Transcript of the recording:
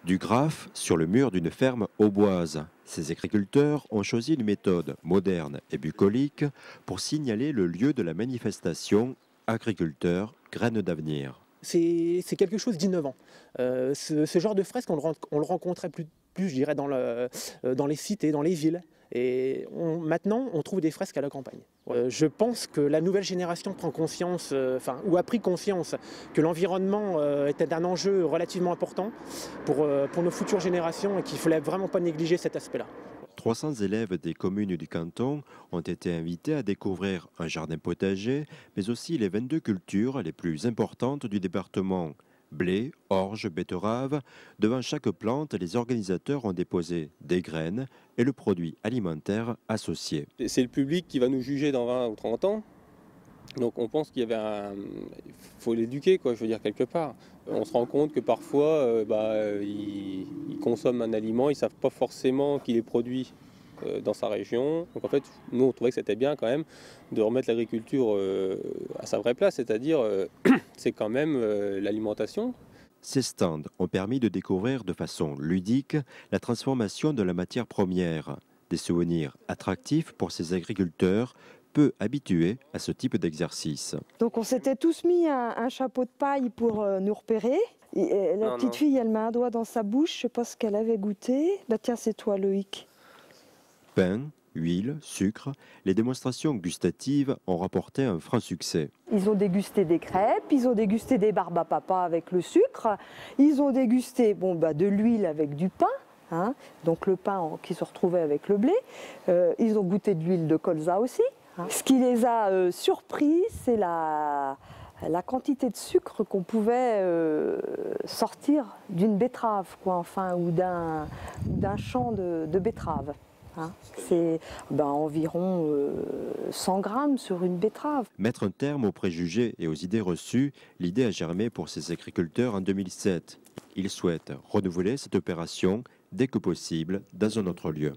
Du graphe sur le mur d'une ferme auboise. Ces agriculteurs ont choisi une méthode moderne et bucolique pour signaler le lieu de la manifestation agriculteurs, graines d'avenir. C'est quelque chose d'innovant. Ce genre de fresque, on le rencontrait plus, je dirais, dans les cités, dans les villes. Et maintenant, on trouve des fresques à la campagne. Je pense que la nouvelle génération prend conscience, ou a pris conscience que l'environnement était un enjeu relativement important pour nos futures générations et qu'il ne fallait vraiment pas négliger cet aspect-là. 300 élèves des communes du canton ont été invités à découvrir un jardin potager, mais aussi les 22 cultures les plus importantes du département. Blé, orge, betterave. Devant chaque plante, les organisateurs ont déposé des graines et le produit alimentaire associé. C'est le public qui va nous juger dans 20 ou 30 ans. Donc on pense qu'il y avait il faut l'éduquer, quoi, je veux dire, quelque part. On se rend compte que parfois, ils consomment un aliment, ils ne savent pas forcément qu'il est produit dans sa région. Donc en fait, nous, on trouvait que c'était bien quand même de remettre l'agriculture à sa vraie place, c'est-à-dire c'est quand même l'alimentation. Ces stands ont permis de découvrir de façon ludique la transformation de la matière première. Des souvenirs attractifs pour ces agriculteurs peu habitués à ce type d'exercice. Donc on s'était tous mis un chapeau de paille pour nous repérer. Et la petite fille, elle met un doigt dans sa bouche, je ne sais pas ce qu'elle avait goûté. Bah tiens, c'est toi Loïc. Pain, huile, sucre, les démonstrations gustatives ont rapporté un franc succès. Ils ont dégusté des crêpes, ils ont dégusté des barbes à papa avec le sucre, ils ont dégusté de l'huile avec du pain. Donc le pain qui se retrouvait avec le blé. Ils ont goûté de l'huile de colza aussi. Ce qui les a surpris, c'est la quantité de sucre qu'on pouvait sortir d'une betterave, ou d'un champ de betteraves. C'est environ 100 grammes sur une betterave. Mettre un terme aux préjugés et aux idées reçues, l'idée a germé pour ces agriculteurs en 2007. Ils souhaitent renouveler cette opération dès que possible dans un autre lieu.